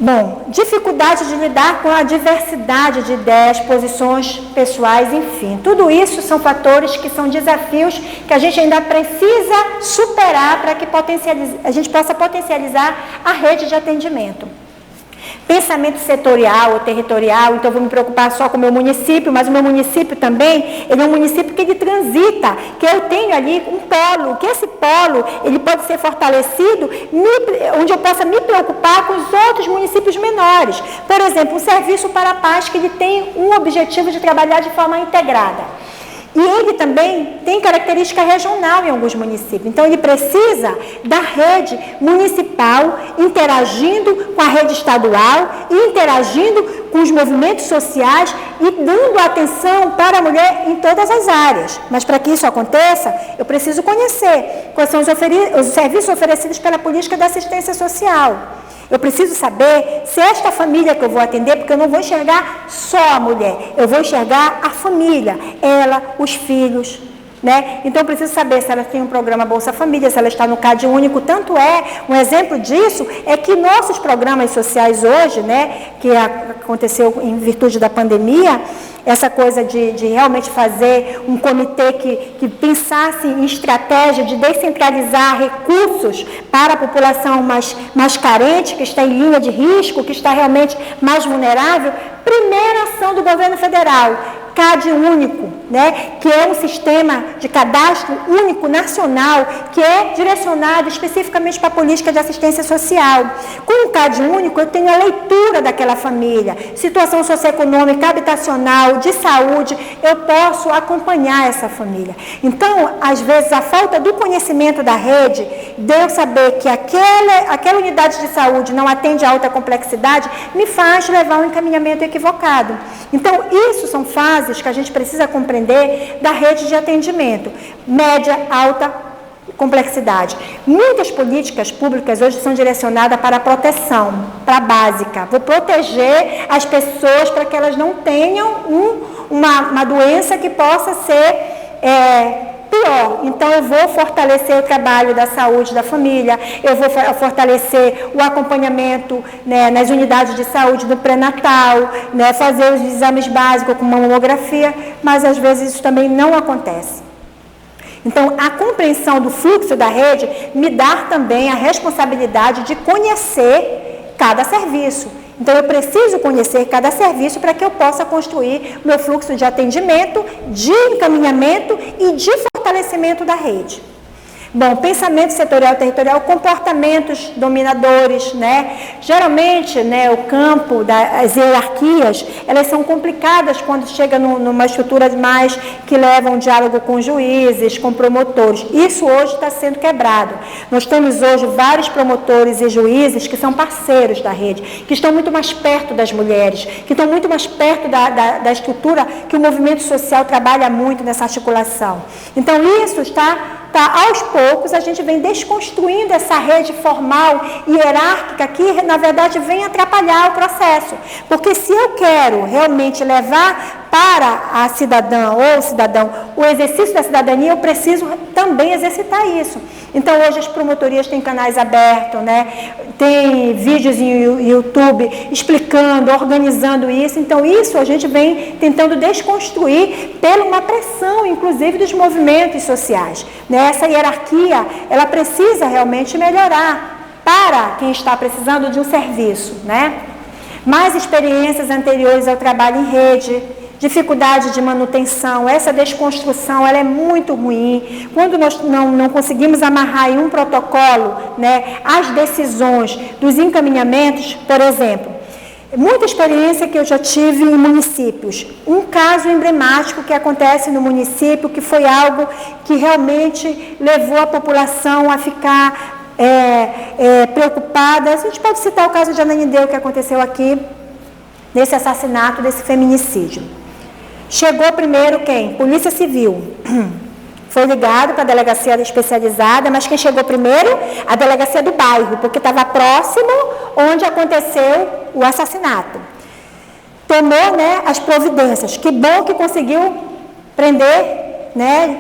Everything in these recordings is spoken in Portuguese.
Bom, dificuldade de lidar com a diversidade de ideias, posições pessoais, enfim. Tudo isso são fatores que são desafios que a gente ainda precisa superar para que a gente possa potencializar a rede de atendimento. Pensamento setorial ou territorial, então eu vou me preocupar só com o meu município, mas o meu município também, ele é um município que ele transita, que eu tenho ali um polo, que esse polo, ele pode ser fortalecido, onde eu possa me preocupar com os outros municípios menores. Por exemplo, o Serviço para a Paz, que ele tem um objetivo de trabalhar de forma integrada. E ele também tem característica regional em alguns municípios. Então, ele precisa da rede municipal interagindo com a rede estadual, interagindo com os movimentos sociais e dando atenção para a mulher em todas as áreas. Mas, para que isso aconteça, eu preciso conhecer quais são os serviços oferecidos pela política da assistência social. Eu preciso saber se esta família que eu vou atender, porque eu não vou enxergar só a mulher, eu vou enxergar a família, ela, os filhos, né? Então, eu preciso saber se ela tem um programa Bolsa Família, se ela está no CAD único. Tanto um exemplo disso é que nossos programas sociais hoje, né, que aconteceu em virtude da pandemia, essa coisa de realmente fazer um comitê que pensasse em estratégia de descentralizar recursos para a população mais carente, que está em linha de risco, que está realmente mais vulnerável. Primeira ação do governo federal, CAD único, né, que é um sistema de cadastro único nacional que é direcionado especificamente para a política de assistência social. Com o CAD único, eu tenho a leitura daquela família, situação socioeconômica, habitacional, de saúde, eu posso acompanhar essa família. Então, às vezes, a falta do conhecimento da rede, de eu saber que aquela unidade de saúde não atende a alta complexidade, me faz levar um encaminhamento equivocado. Então, isso são fases que a gente precisa compreender da rede de atendimento, média, alta complexidade. Muitas políticas públicas hoje são direcionadas para a proteção, para a básica. Vou proteger as pessoas para que elas não tenham uma doença que possa ser pior. Então, eu vou fortalecer o trabalho da saúde da família, eu vou fortalecer o acompanhamento, né, nas unidades de saúde do pré-natal, né, fazer os exames básicos com mamografia, mas às vezes isso também não acontece. Então, a compreensão do fluxo da rede me dá também a responsabilidade de conhecer cada serviço. Então, eu preciso conhecer cada serviço para que eu possa construir o meu fluxo de atendimento, de encaminhamento e de fortalecimento da rede. Bom, pensamento setorial, territorial, comportamentos dominadores, né? Geralmente, né, o campo das hierarquias, elas são complicadas quando chega numa estrutura mais que leva um diálogo com juízes, com promotores. Isso hoje está sendo quebrado. Nós temos hoje vários promotores e juízes que são parceiros da rede, que estão muito mais perto das mulheres, que estão muito mais perto da estrutura que o movimento social trabalha muito nessa articulação. Então, isso aos poucos, a gente vem desconstruindo essa rede formal e hierárquica que, na verdade, vem atrapalhar o processo. Porque se eu quero realmente levar para a cidadã ou o cidadão o exercício da cidadania, eu preciso também exercitar isso. Então, hoje as promotorias têm canais abertos, né? Tem vídeos em YouTube explicando, organizando isso. Então, isso a gente vem tentando desconstruir pela uma pressão, inclusive, dos movimentos sociais, né? Essa hierarquia, ela precisa realmente melhorar para quem está precisando de um serviço, né? Mais experiências anteriores ao trabalho em rede, dificuldade de manutenção, essa desconstrução, ela é muito ruim. Quando nós não conseguimos amarrar em um protocolo, né, as decisões dos encaminhamentos, por exemplo, muita experiência que eu já tive em municípios. Um caso emblemático que acontece no município, que foi algo que realmente levou a população a ficar preocupada. A gente pode citar o caso de Ananindeua, que aconteceu aqui, nesse assassinato, desse feminicídio. Chegou primeiro quem? Polícia Civil. Foi ligado para a delegacia especializada, mas quem chegou primeiro? A delegacia do bairro, porque estava próximo onde aconteceu o assassinato. Tomou, né, as providências. Que bom que conseguiu prender, né,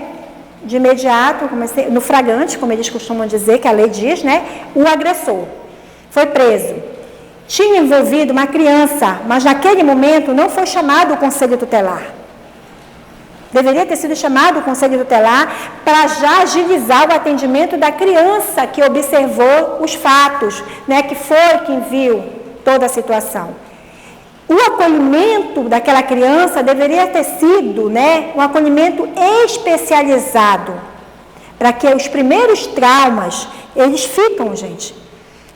de imediato, no flagrante, como eles costumam dizer, que a lei diz, né, o agressor. Foi preso. tinha envolvido uma criança, mas naquele momento não foi chamado o Conselho Tutelar. Deveria ter sido chamado o Conselho Tutelar para já agilizar o atendimento da criança que observou os fatos, né, que foi quem viu toda a situação. O acolhimento daquela criança deveria ter sido, né, um acolhimento especializado, para que os primeiros traumas, eles ficam, gente.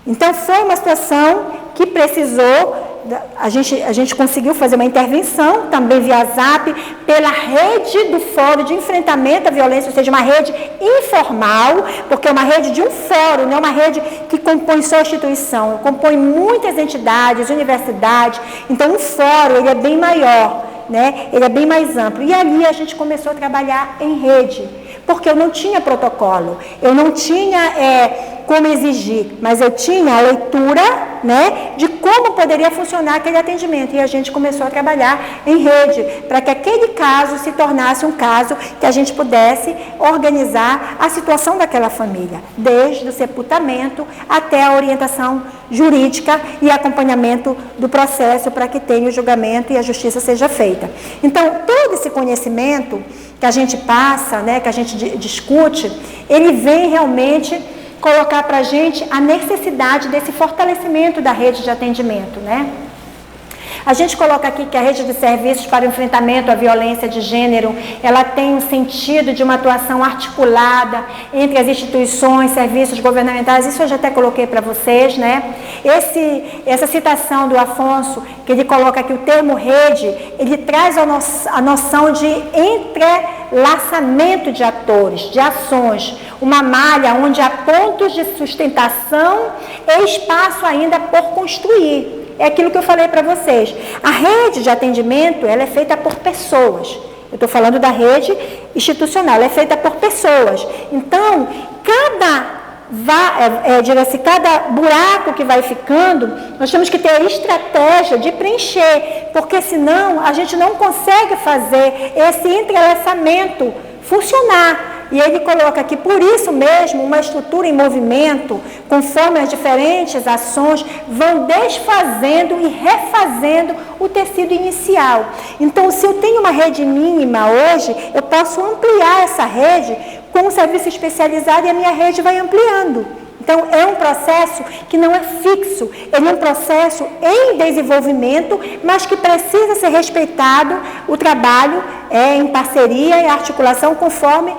Então, foi uma situação que precisou, a gente conseguiu fazer uma intervenção, também via Zap, pela rede do Fórum de Enfrentamento à Violência, ou seja, uma rede informal, porque é uma rede de um fórum, não é uma rede que compõe só a instituição, compõe muitas entidades, universidades. Então, um fórum, ele é bem maior, né? Ele é bem mais amplo. E ali a gente começou a trabalhar em rede, porque eu não tinha protocolo, eu não tinha como exigir, mas eu tinha a leitura, né, de como poderia funcionar aquele atendimento. E a gente começou a trabalhar em rede, para que aquele caso se tornasse um caso que a gente pudesse organizar a situação daquela família, desde o sepultamento até a orientação jurídica e acompanhamento do processo para que tenha o julgamento e a justiça seja feita. Então, todo esse conhecimento que a gente passa, né, que a gente discute, ele vem realmente colocar para a gente a necessidade desse fortalecimento da rede de atendimento, né? A gente coloca aqui que a rede de serviços para o enfrentamento à violência de gênero, ela tem um sentido de uma atuação articulada entre as instituições, serviços governamentais, isso eu já até coloquei para vocês, né? Essa citação do Afonso, que ele coloca aqui o termo rede, ele traz a noção de entrelaçamento de atores, de ações, uma malha onde há pontos de sustentação e espaço ainda por construir. É aquilo que eu falei para vocês. A rede de atendimento, ela é feita por pessoas. Eu estou falando da rede institucional, ela é feita por pessoas. Então, cada buraco que vai ficando, nós temos que ter a estratégia de preencher, porque senão a gente não consegue fazer esse entrelaçamento funcionar. E ele coloca aqui, por isso mesmo, uma estrutura em movimento, conforme as diferentes ações vão desfazendo e refazendo o tecido inicial. Então, se eu tenho uma rede mínima hoje, eu posso ampliar essa rede com um serviço especializado e a minha rede vai ampliando. Então, é um processo que não é fixo, ele é um processo em desenvolvimento, mas que precisa ser respeitado o trabalho em parceria e articulação conforme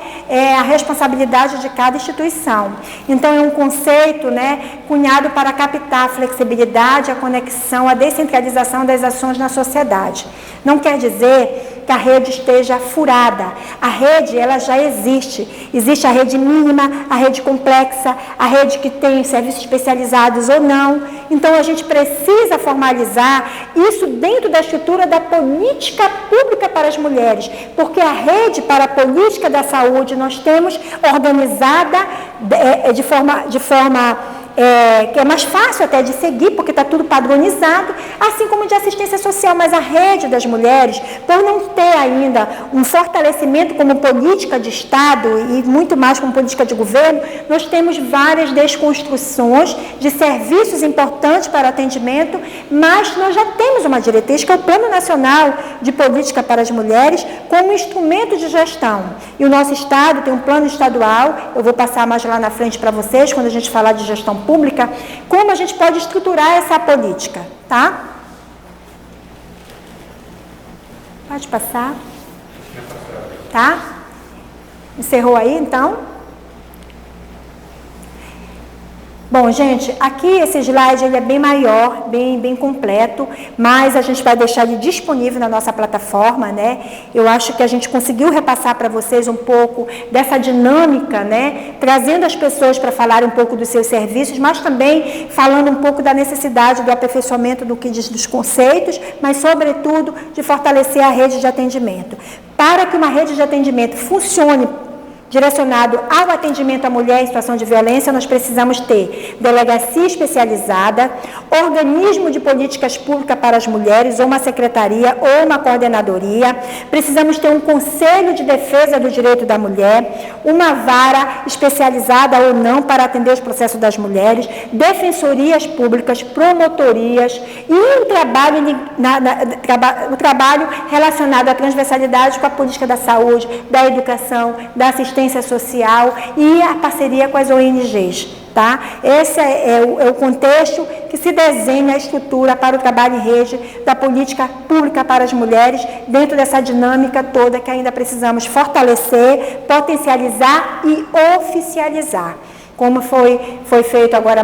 a responsabilidade de cada instituição. Então, é um conceito, né, cunhado para captar a flexibilidade, a conexão, a descentralização das ações na sociedade. Não quer dizer que a rede esteja furada. A rede, ela já existe. Existe a rede mínima, a rede complexa, a rede que tem serviços especializados ou não. Então, a gente precisa formalizar isso dentro da estrutura da política pública para as mulheres, porque a rede para a política da saúde nós temos organizada de forma que é mais fácil até de seguir, porque está tudo padronizado, assim como de assistência social, mas a rede das mulheres, por não ter ainda um fortalecimento como política de Estado e muito mais como política de governo, nós temos várias desconstruções de serviços importantes para atendimento, mas nós já temos uma diretriz, que é o Plano Nacional de Política para as Mulheres, como instrumento de gestão. E o nosso Estado tem um plano estadual, eu vou passar mais lá na frente para vocês, quando a gente falar de gestão pública, como a gente pode estruturar essa política, tá? Pode passar. Tá? Encerrou aí, então? Bom, gente, aqui esse slide ele é bem maior, bem completo, mas a gente vai deixar ele disponível na nossa plataforma, né? Eu acho que a gente conseguiu repassar para vocês um pouco dessa dinâmica, né? Trazendo as pessoas para falar um pouco dos seus serviços, mas também falando um pouco da necessidade do aperfeiçoamento do que diz dos conceitos, mas, sobretudo, de fortalecer a rede de atendimento. Para que uma rede de atendimento funcione direcionado ao atendimento à mulher em situação de violência, nós precisamos ter delegacia especializada, organismo de políticas públicas para as mulheres, ou uma secretaria, ou uma coordenadoria. Precisamos ter um conselho de defesa do direito da mulher, uma vara especializada ou não para atender os processos das mulheres, defensorias públicas, promotorias e o trabalho relacionado à transversalidade com a política da saúde, da educação, da assistência social e a parceria com as ONGs. Tá? Esse é o contexto que se desenha a estrutura para o trabalho em rede da política pública para as mulheres, dentro dessa dinâmica toda que ainda precisamos fortalecer, potencializar e oficializar. Como foi feito agora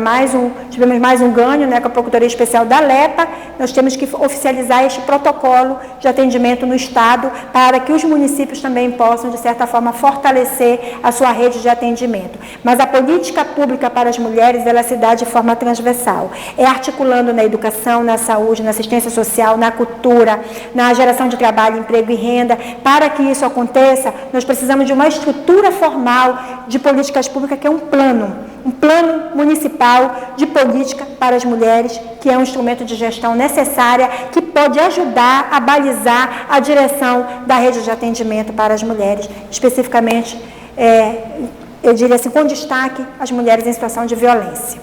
tivemos mais um ganho, né, com a Procuradoria Especial da LEPA, nós temos que oficializar este protocolo de atendimento no Estado para que os municípios também possam, de certa forma, fortalecer a sua rede de atendimento. Mas a política pública para as mulheres, ela se dá de forma transversal. É articulando na educação, na saúde, na assistência social, na cultura, na geração de trabalho, emprego e renda. Para que isso aconteça, nós precisamos de uma estrutura formal de políticas públicas, que é um plano municipal de política para as mulheres, que é um instrumento de gestão necessária, que pode ajudar a balizar a direção da rede de atendimento para as mulheres, especificamente, eu diria assim, com destaque, as mulheres em situação de violência.